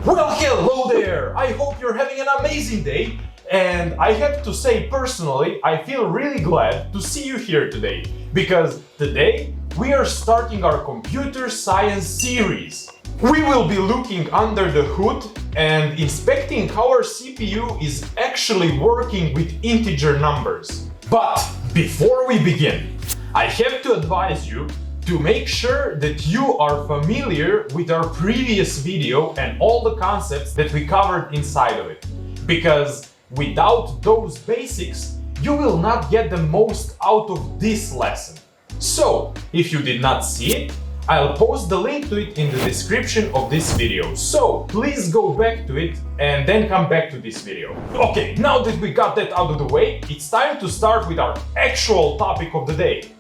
Well, hello there! I hope you're having an amazing day, and I have to say personally, I feel really glad to see you here today, because today we are starting our computer science series. We will be looking under the hood and inspecting how our CPU is actually working with integer numbers. But before we begin, I have to advise you to make sure that you are familiar with our previous video and all the concepts that we covered inside of it. Because without those basics, you will not get the most out of this lesson. So, if you did not see it, I'll post the link to it in the description of this video. So, please go back to it and then come back to this video. Okay, now that we got that out of the way, it's time to start with our actual topic of the day.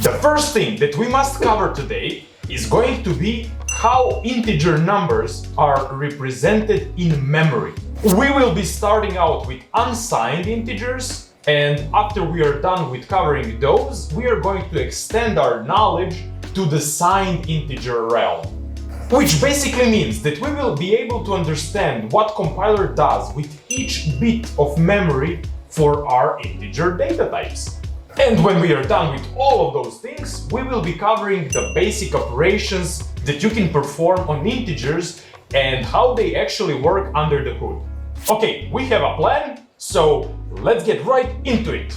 The first thing that we must cover today is going to be how integer numbers are represented in memory. We will be starting out with unsigned integers, and after we are done with covering those, we are going to extend our knowledge to the signed integer realm. Which basically means that we will be able to understand what compiler does with each bit of memory for our integer data types. And when we are done with all of those things, we will be covering the basic operations that you can perform on integers and how they actually work under the hood. Okay, we have a plan, so let's get right into it.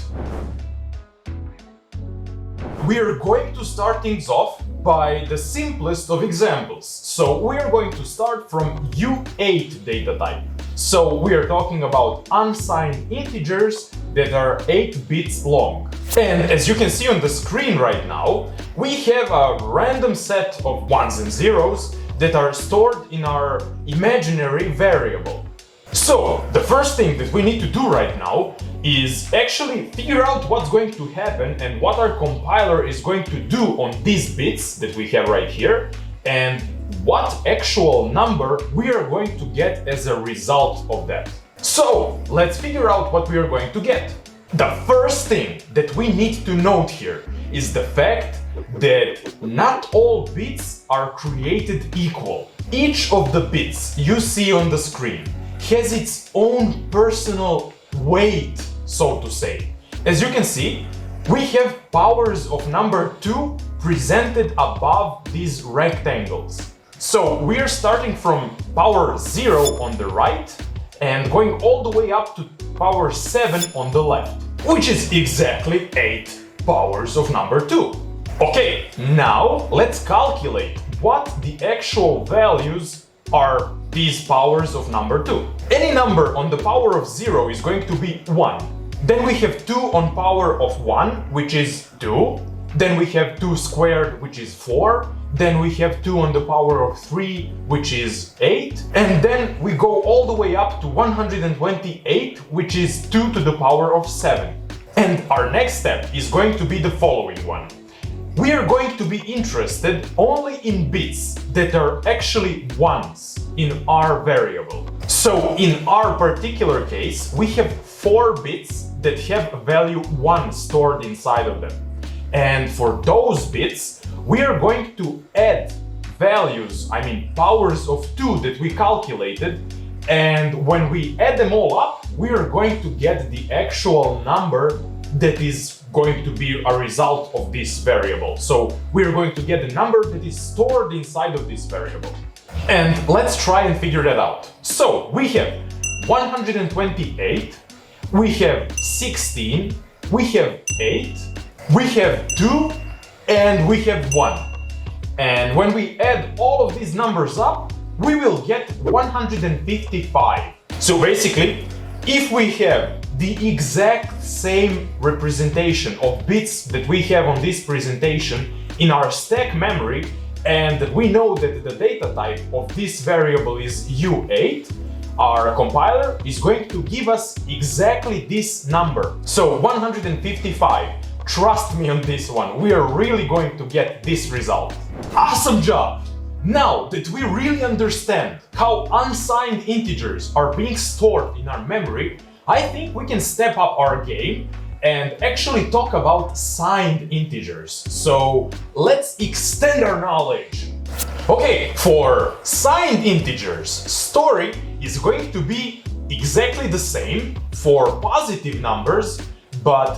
We are going to start things off by the simplest of examples. So we are going to start from U8 data type. So we are talking about unsigned integers that are 8 bits long. And as you can see on the screen right now, we have a random set of ones and zeros that are stored in our imaginary variable. So the first thing that we need to do right now is actually figure out what's going to happen and what our compiler is going to do on these bits that we have right here, and what actual number we are going to get as a result of that. So let's figure out what we are going to get. The first thing that we need to note here is the fact that not all bits are created equal. Each of the bits you see on the screen has its own personal weight, so to say. As you can see, we have powers of number 2 presented above these rectangles. So we are starting from power 0 on the right and going all the way up to power 7 on the left, which is exactly 8 powers of number 2. Okay, now let's calculate what the actual values are these powers of number 2. Any number on the power of 0 is going to be 1. Then we have 2 on power of 1, which is 2. Then we have 2 squared, which is 4. Then we have 2 on the power of 3, which is 8. And then we go all the way up to 128, which is 2 to the power of 7. And our next step is going to be the following one. We are going to be interested only in bits that are actually ones in our variable. So in our particular case, we have 4 bits that have a value 1 stored inside of them. And for those bits, we are going to add values, powers of 2 that we calculated, and when we add them all up, we are going to get the actual number that is going to be a result of this variable. So we are going to get the number that is stored inside of this variable. And let's try and figure that out. So we have 128, we have 16, we have 8, we have 2, and we have 1. And when we add all of these numbers up, we will get 155. So basically, if we have the exact same representation of bits that we have on this presentation in our stack memory, and we know that the data type of this variable is U8, our compiler is going to give us exactly this number. So 155. Trust me on this one, we are really going to get this result. Awesome job! Now that we really understand how unsigned integers are being stored in our memory, I think we can step up our game and actually talk about signed integers. So let's extend our knowledge. Okay, for signed integers, story is going to be exactly the same for positive numbers, but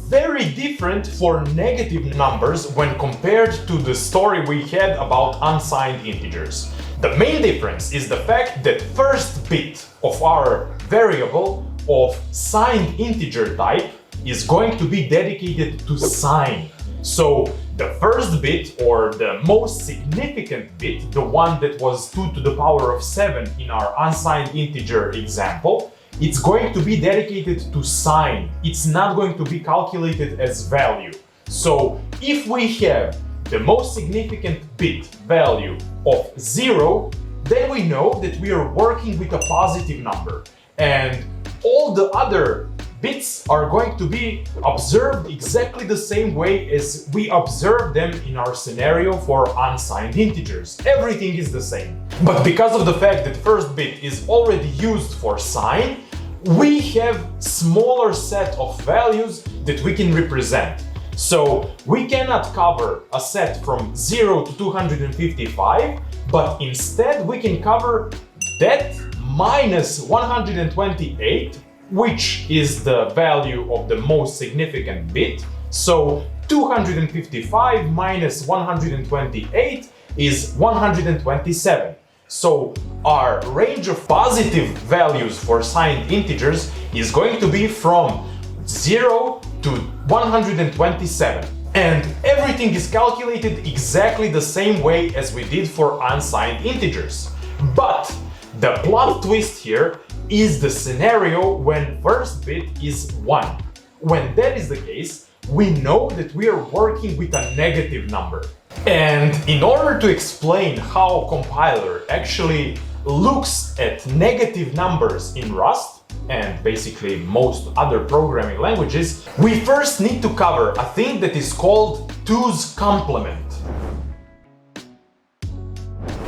very different for negative numbers when compared to the story we had about unsigned integers. The main difference is the fact that first bit of our variable of signed integer type is going to be dedicated to sign. So the first bit, or the most significant bit, the one that was 2 to the power of 7 in our unsigned integer example, it's going to be dedicated to sign. It's not going to be calculated as value. So if we have the most significant bit value of 0, then we know that we are working with a positive number. And all the other bits are going to be observed exactly the same way as we observe them in our scenario for unsigned integers. Everything is the same. But because of the fact that first bit is already used for sign, we have smaller set of values that we can represent. So we cannot cover a set from 0 to 255, but instead we can cover that minus 128, which is the value of the most significant bit. So 255 minus 128 is 127. So our range of positive values for signed integers is going to be from 0 to 127. And everything is calculated exactly the same way as we did for unsigned integers. But the plot twist here is the scenario when first bit is 1. When that is the case, we know that we are working with a negative number. And in order to explain how compiler actually looks at negative numbers in Rust, and basically most other programming languages, we first need to cover a thing that is called 2's complement.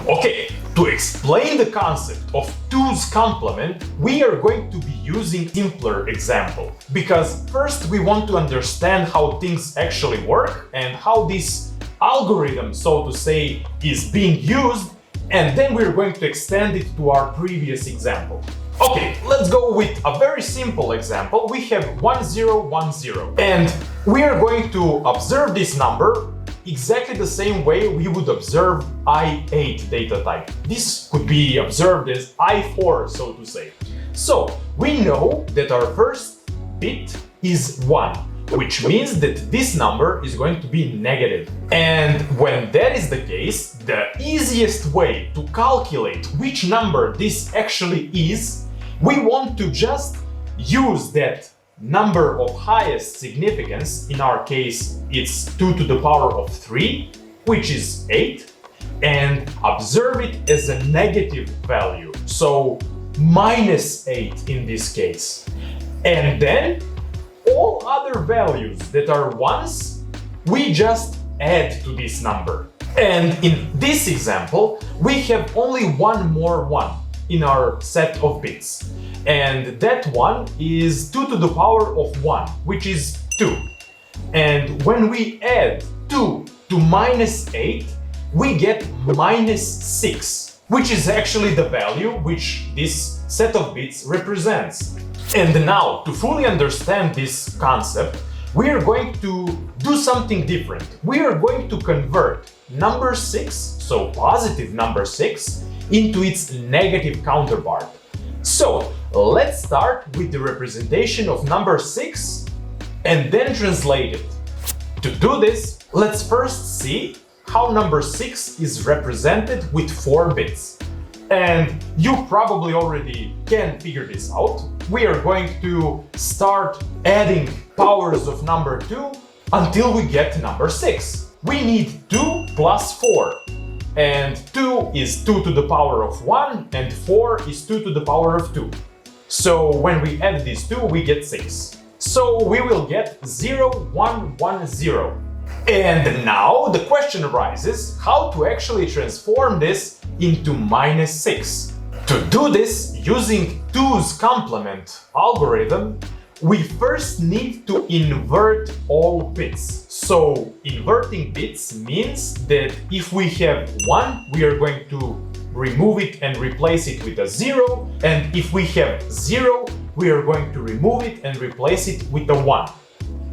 Okay, to explain the concept of 2's complement, we are going to be using a simpler example. Because first we want to understand how things actually work and how this algorithm, so to say, is being used, and then we're going to extend it to our previous example. Okay, let's go with a very simple example. We have 1010, and we are going to observe this number exactly the same way we would observe i8 data type. This could be observed as i4, so to say. So we know that our first bit is 1, which means that this number is going to be negative. And when that is the case, the easiest way to calculate which number this actually is, we want to just use that number of highest significance. In our case, it's 2 to the power of 3, which is 8, and observe it as a negative value. So minus 8 in this case. And then all other values that are ones, we just add to this number. And in this example, we have only one more 1 in our set of bits. And that one is 2 to the power of 1, which is 2. And when we add 2 to minus 8, we get minus 6, which is actually the value which this set of bits represents. And now, to fully understand this concept, we are going to do something different. We are going to convert number 6, so positive number 6, into its negative counterpart. So let's start with the representation of number 6 and then translate it. To do this, let's first see how number 6 is represented with 4 bits. And you probably already can figure this out. We are going to start adding powers of number 2 until we get number 6. We need 2 plus 4. And 2 is 2 to the power of 1, and 4 is 2 to the power of 2. So when we add these two, we get 6. So we will get 0, 1, 1, 0. And now the question arises how to actually transform this into minus 6. To do this using 2's complement algorithm, we first need to invert all bits. So inverting bits means that if we have 1, we are going to remove it and replace it with a 0, and if we have 0, we are going to remove it and replace it with a 1.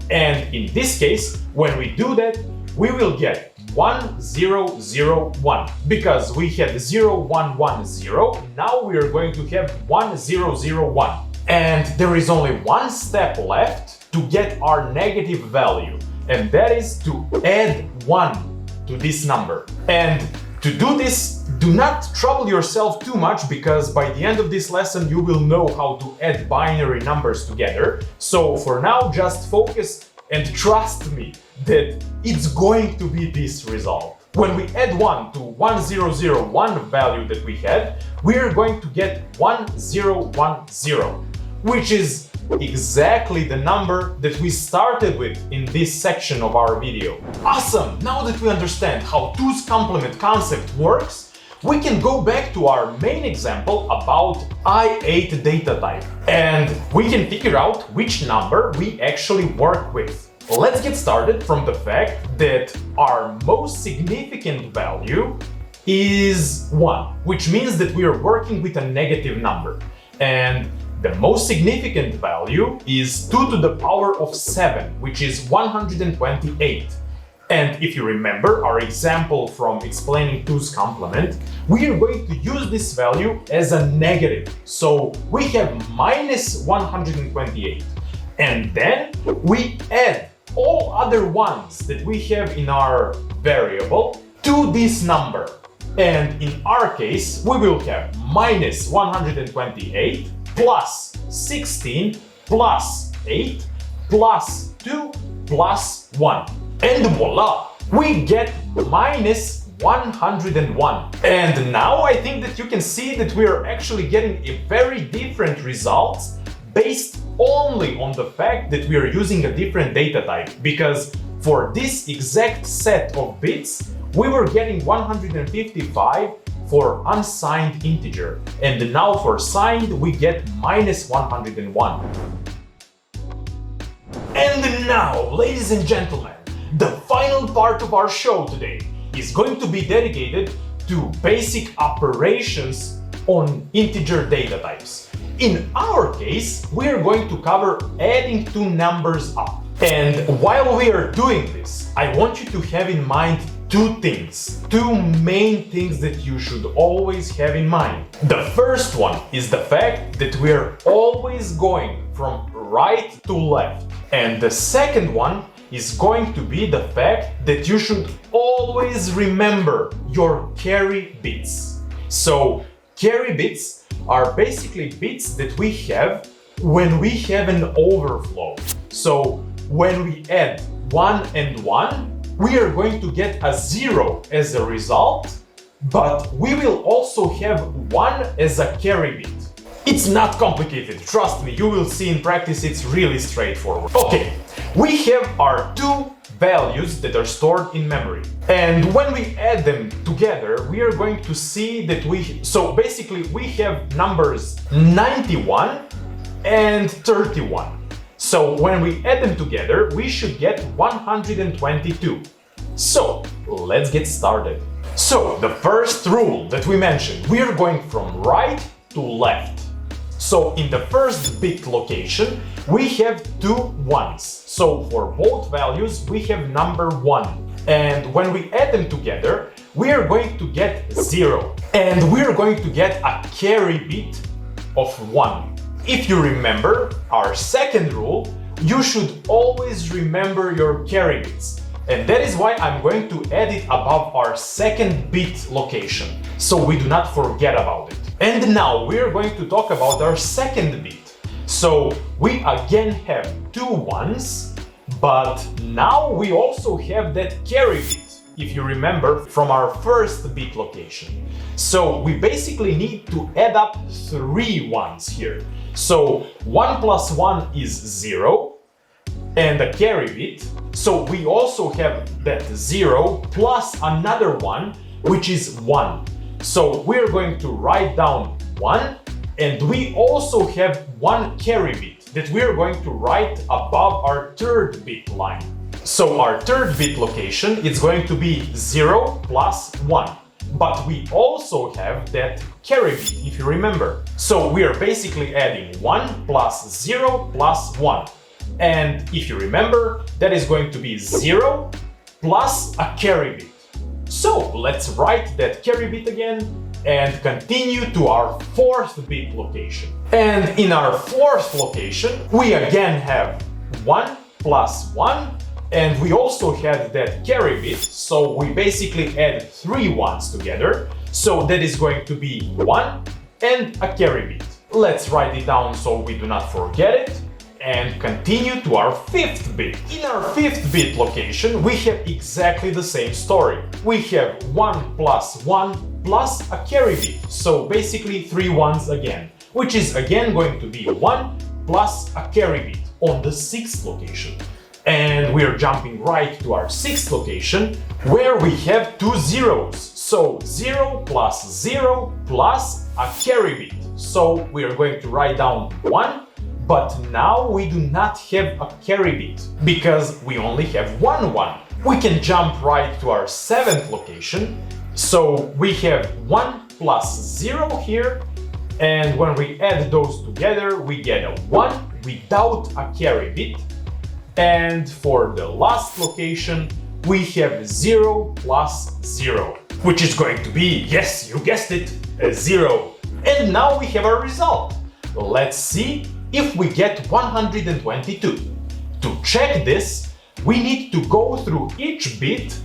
And in this case, when we do that, we will get 1, 0, 0, 1. Because we had 0, 1, 1, 0, now we are going to have 1, 0, 0, 1. And there is only one step left to get our negative value, and that is to add 1 to this number. And to do this, do not trouble yourself too much, because by the end of this lesson you will know how to add binary numbers together. So for now, just focus and trust me that it's going to be this result. When we add 1 to 1001 value that we had, we are going to get 1010, which is exactly the number that we started with in this section of our video. Awesome! Now that we understand how 2's complement concept works, we can go back to our main example about I8 data type, and we can figure out which number we actually work with. Let's get started from the fact that our most significant value is 1, which means that we are working with a negative number. And the most significant value is 2 to the power of 7, which is 128. And if you remember our example from explaining 2's complement, we are going to use this value as a negative. So we have minus 128. And then we add all other ones that we have in our variable to this number. And in our case, we will have minus 128 plus 16 plus 8 plus 2 plus 1. And voila! We get minus 101. And now I think that you can see that we are actually getting a very different result based only on the fact that we are using a different data type. Because for this exact set of bits, we were getting 155 for unsigned integer. And now for signed, we get minus 101. And now, ladies and gentlemen, the final part of our show today is going to be dedicated to basic operations on integer data types. In our case, we are going to cover adding 2 numbers up. And while we are doing this, I want you to have in mind 2 things, 2 main things that you should always have in mind. The first one is the fact that we are always going from right to left. And the second one is going to be the fact that you should always remember your carry bits. So carry bits are basically bits that we have when we have an overflow. So when we add 1 and 1, we are going to get a 0 as a result, but we will also have 1 as a carry bit. It's not complicated, trust me, you will see in practice it's really straightforward. Okay, we have our 2 values that are stored in memory. And when we add them together, we are going to see that so basically we have numbers 91 and 31. So when we add them together, we should get 122. So let's get started. So the first rule that we mentioned, we are going from right to left. So in the first bit location, we have 2 1s. So for both values, we have number 1. And when we add them together, we are going to get 0. And we are going to get a carry bit of 1. If you remember our second rule, you should always remember your carry bits. And that is why I'm going to add it above our second bit location, so we do not forget about it. And now we are going to talk about our second bit. So we again have 2 1s, but now we also have that carry bit, if you remember from our first bit location. So we basically need to add up 3 1s here. So 1 plus 1 is 0 and a carry bit. So we also have that 0 plus another 1, which is 1. So we're going to write down 1, and we also have 1 carry bit that we are going to write above our third bit line. So our third bit location is going to be 0 plus 1. But we also have that carry bit, if you remember. So we are basically adding 1 plus 0 plus 1. And if you remember, that is going to be 0 plus a carry bit. So let's write that carry bit again and continue to our fourth bit location. And in our fourth location, we again have 1 plus 1, and we also had that carry bit, so we basically add 3 ones together. So that is going to be 1 and a carry bit. Let's write it down so we do not forget it. And continue to our fifth bit. In our fifth bit location, we have exactly the same story. We have 1 plus 1 plus a carry bit, so basically 3 ones again, which is again going to be 1 plus a carry bit on the sixth location. And we're jumping right to our sixth location, where we have 2 zeros. So 0 plus 0 plus a carry bit. So we are going to write down 1. But now we do not have a carry bit, because we only have 1 1. We can jump right to our seventh location. So we have 1 plus 0 here, and when we add those together, we get a 1 without a carry bit. And for the last location, we have 0 plus 0, which is going to be, yes, you guessed it, a 0. And now we have our result. Let's see if we get 122. To check this, we need to go through each bit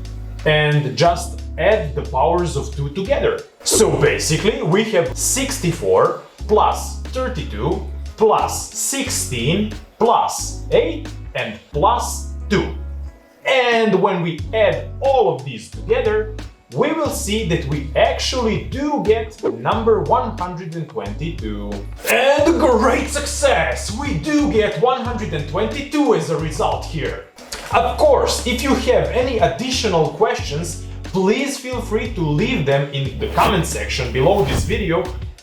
and just add the powers of 2 together. So basically, we have 64 plus 32 plus 16 plus 8 and plus 2. And when we add all of these together, we will see that we actually do get number 122. And great success! We do get 122 as a result here. Of course, if you have any additional questions, please feel free to leave them in the comment section below this video,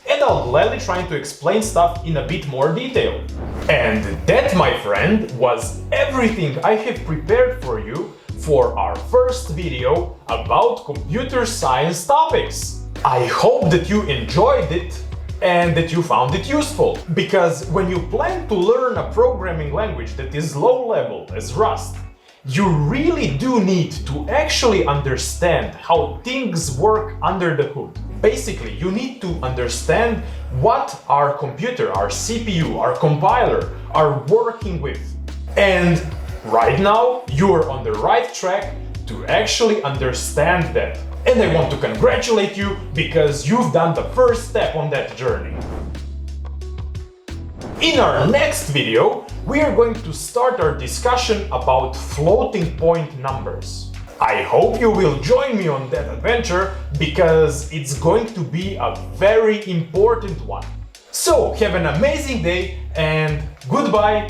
and I'll gladly try to explain stuff in a bit more detail. And that, my friend, was everything I have prepared for you for our first video about computer science topics. I hope that you enjoyed it and that you found it useful, because when you plan to learn a programming language that is low level as Rust, you really do need to actually understand how things work under the hood. Basically, you need to understand what our computer, our CPU, our compiler are working with. And right now, you're on the right track to actually understand that. And I want to congratulate you because you've done the first step on that journey. In our next video, we are going to start our discussion about floating point numbers. I hope you will join me on that adventure because it's going to be a very important one. So, have an amazing day and goodbye!